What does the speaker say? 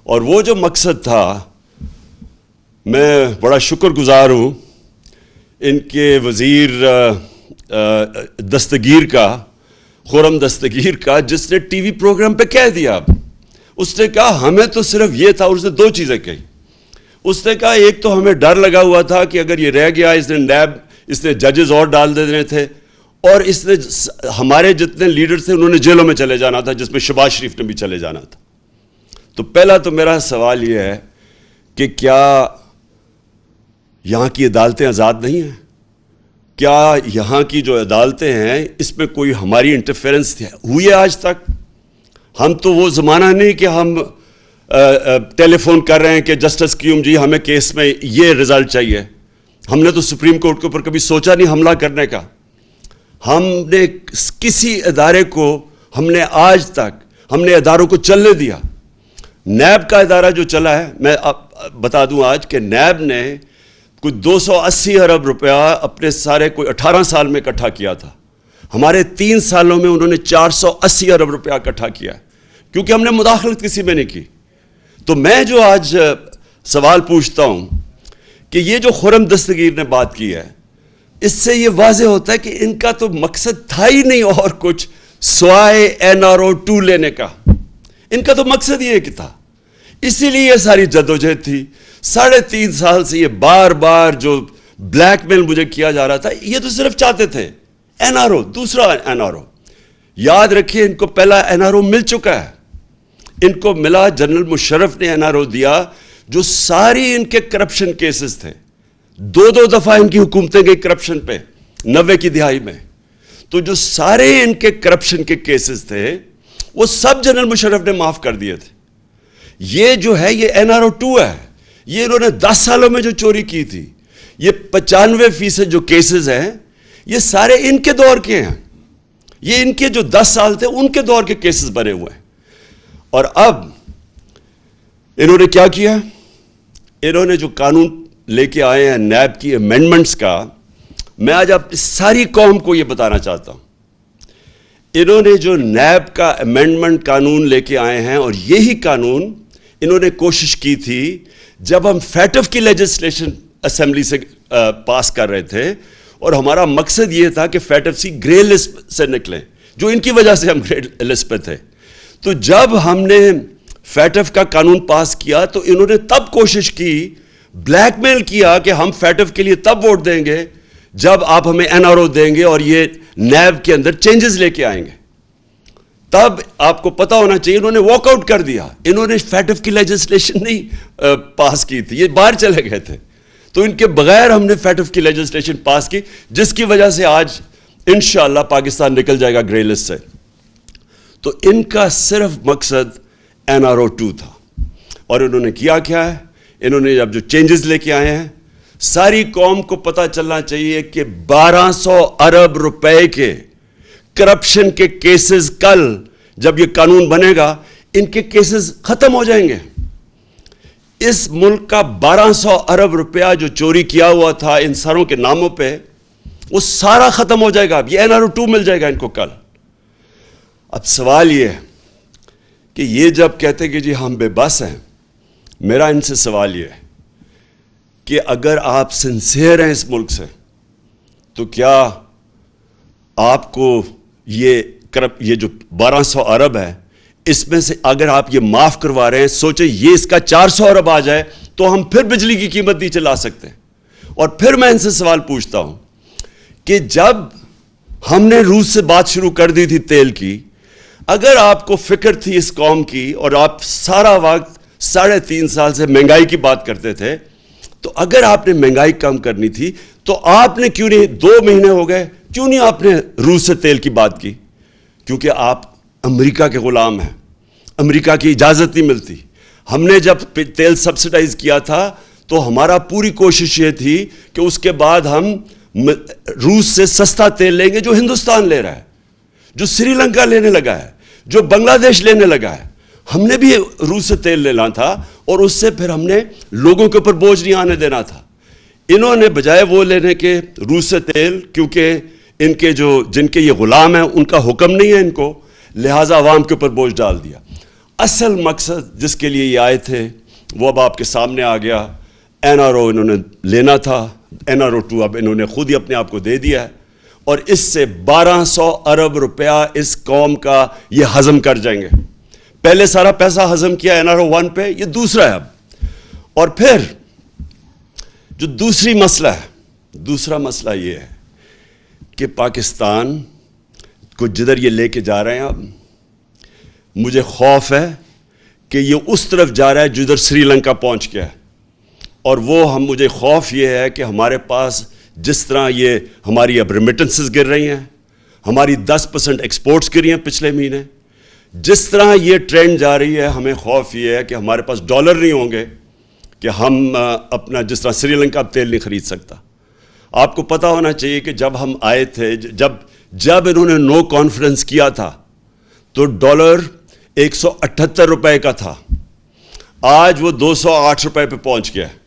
اور وہ جو مقصد تھا، میں بڑا شکر گزار ہوں ان کے وزیر دستگیر کا، خرم دستگیر کا، جس نے ٹی وی پروگرام پہ کہہ دیا. اس نے کہا ہمیں تو صرف یہ تھا، اور اس نے دو چیزیں کہی. اس نے کہا ایک تو ہمیں ڈر لگا ہوا تھا کہ اگر یہ رہ گیا، اس نے ججز اور ڈال دینے تھے، اور اس نے ہمارے جتنے لیڈر تھے انہوں نے جیلوں میں چلے جانا تھا، جس میں شہباز شریف نے بھی چلے جانا تھا. تو پہلا تو میرا سوال یہ ہے کہ کیا یہاں کی عدالتیں آزاد نہیں ہیں؟ کیا یہاں کی جو عدالتیں ہیں اس میں کوئی ہماری انٹرفیرنس ہوئی ہے آج تک؟ ہم تو وہ زمانہ نہیں کہ ہم ٹیلی فون کر رہے ہیں کہ جسٹس قیوم جی ہمیں کیس میں یہ رزلٹ چاہیے. ہم نے تو سپریم کورٹ کے اوپر کبھی سوچا نہیں حملہ کرنے کا. ہم نے کسی ادارے کو آج تک ہم نے اداروں کو چلنے دیا. نیب کا ادارہ جو چلا ہے، میں بتا دوں آج کہ نیب نے کوئی 280 ارب روپیہ اپنے سارے کوئی 18 سال میں اکٹھا کیا تھا. ہمارے 3 سالوں میں انہوں نے 480 ارب روپیہ اکٹھا کیا، کیونکہ ہم نے مداخلت کسی میں نہیں کی. تو میں جو آج سوال پوچھتا ہوں کہ یہ جو خرم دستگیر نے بات کی ہے، اس سے یہ واضح ہوتا ہے کہ ان کا تو مقصد تھا ہی نہیں اور کچھ سوائے NRO 2 لینے کا. ان کا تو مقصد یہ کہ تھا، اسی لیے یہ ساری جدوجہد تھی. 3.5 سال سے یہ بار بار جو بلیک میل مجھے کیا جا رہا تھا، یہ تو صرف چاہتے تھے NRO، دوسرا NRO. یاد رکھیے ان کو پہلا NRO مل چکا ہے. ان کو ملا، جنرل مشرف نے NRO دیا، جو ساری ان کے کرپشن کیسز تھے. 2 دفعہ ان کی حکومتیں گئی کرپشن پہ 90 کی دہائی میں. تو جو سارے ان کے کرپشن کے کیسز تھے وہ سب جنرل مشرف نے معاف کر دیے تھے. یہ جو ہے یہ NRO 2 ہے. یہ انہوں نے 10 سالوں میں جو چوری کی تھی، یہ 95% جو کیسز ہیں یہ سارے ان کے دور کے ہیں. یہ ان کے جو 10 سال تھے ان کے دور کے کیسز بنے ہوئے ہیں. اور اب انہوں نے کیا کیا؟ انہوں نے جو قانون لے کے آئے ہیں نیب کی امینڈمنٹس کا، میں آج آپ ساری قوم کو یہ بتانا چاہتا ہوں. انہوں نے جو نیب کا امینڈمنٹ قانون لے کے آئے ہیں، اور یہی قانون انہوں نے کوشش کی تھی جب ہم فیٹف کی لیجسلیشن اسمبلی سے پاس کر رہے تھے، اور ہمارا مقصد یہ تھا کہ فیٹف سی گرے لسٹ سے نکلیں، جو ان کی وجہ سے ہم گرے لسٹ پہ تھے. تو جب ہم نے فیٹف کا قانون پاس کیا تو انہوں نے تب کوشش کی، بلیک میل کیا کہ ہم فیٹف کے لیے تب ووٹ دیں گے جب آپ ہمیں NRO دیں گے اور یہ نیب کے اندر چینجز لے کے آئیں گے. تب آپ کو پتا ہونا چاہیے انہوں نے واک آؤٹ کر دیا. انہوں نے فیٹف کی لیجسلیشن نہیں پاس کی تھی، یہ باہر چلے گئے تھے. تو ان کے بغیر ہم نے فیٹف کی لیجسلیشن پاس کی، جس کی وجہ سے آج انشاءاللہ پاکستان نکل جائے گا گرے لسٹ سے. تو ان کا صرف مقصد NRO 2 تھا. اور انہوں نے کیا ہے؟ انہوں نے اب جو چینجز لے کے آئے ہیں، ساری قوم کو پتہ چلنا چاہیے کہ 1200 ارب روپے کے کرپشن کے کیسز کل جب یہ قانون بنے گا ان کے کیسز ختم ہو جائیں گے. اس ملک کا 1200 ارب روپیہ جو چوری کیا ہوا تھا ان سروں کے ناموں پہ، وہ سارا ختم ہو جائے گا. اب یہ NRO 2 مل جائے گا ان کو کل. اب سوال یہ ہے کہ یہ جب کہتے کہ جی ہم بے بس ہیں، میرا ان سے سوال یہ ہے کہ اگر آپ سنسیئر ہیں اس ملک سے، تو کیا آپ کو یہ جو 1200 ارب ہے، اس میں سے اگر آپ یہ معاف کروا رہے ہیں، سوچیں یہ اس کا 400 ارب آ جائے تو ہم پھر بجلی کی قیمت نیچے لا سکتے ہیں. اور پھر میں ان سے سوال پوچھتا ہوں کہ جب ہم نے روس سے بات شروع کر دی تھی تیل کی، اگر آپ کو فکر تھی اس قوم کی اور آپ سارا وقت 3.5 سال سے مہنگائی کی بات کرتے تھے، تو اگر آپ نے مہنگائی کم کرنی تھی تو آپ نے کیوں نہیں 2 مہینے ہو گئے، کیوں نہیں آپ نے روس سے تیل کی بات کی؟ کیونکہ آپ امریکہ کے غلام ہیں، امریکہ کی اجازت نہیں ملتی. ہم نے جب تیل سبسڈائز کیا تھا تو ہمارا پوری کوشش یہ تھی کہ اس کے بعد ہم روس سے سستا تیل لیں گے جو ہندوستان لے رہا ہے، جو سری لنکا لینے لگا ہے، جو بنگلہ دیش لینے لگا ہے. ہم نے بھی روس سے تیل لینا تھا اور اس سے پھر ہم نے لوگوں کے اوپر بوجھ نہیں آنے دینا تھا. انہوں نے بجائے وہ لینے کے روس سے تیل، کیونکہ ان کے جن کے یہ غلام ہیں ان کا حکم نہیں ہے ان کو، لہٰذا عوام کے اوپر بوجھ ڈال دیا. اصل مقصد جس کے لیے یہ آئے تھے وہ اب آپ کے سامنے آ گیا. NRO انہوں نے لینا تھا, NRO2 اب انہوں نے خود ہی اپنے آپ کو دے دیا ہے, اور اس سے 1200 ارب روپیہ اس قوم کا یہ ہضم کر جائیں گے. پہلے سارا پیسہ ہضم کیا NRO1 پہ, یہ دوسرا ہے اب. اور پھر جو دوسرا مسئلہ یہ ہے کہ پاکستان کو جدھر یہ لے کے جا رہے ہیں اب, مجھے خوف ہے کہ یہ اس طرف جا رہا ہے جدھر سری لنکا پہنچ گیا ہے. اور وہ مجھے خوف یہ ہے کہ ہمارے پاس جس طرح یہ ہماری اب ریمیٹنسز گر رہی ہیں, ہماری 10% ایکسپورٹس گری ہیں پچھلے مہینے, جس طرح یہ ٹرینڈ جا رہی ہے, ہمیں خوف یہ ہے کہ ہمارے پاس ڈالر نہیں ہوں گے کہ ہم اپنا, جس طرح سری لنکا اب تیل نہیں خرید سکتا. آپ کو پتہ ہونا چاہیے کہ جب ہم آئے تھے, جب انہوں نے نو کانفرنس کیا تھا تو ڈالر 178 روپے کا تھا, آج وہ 208 روپے پہ پہنچ گیا ہے.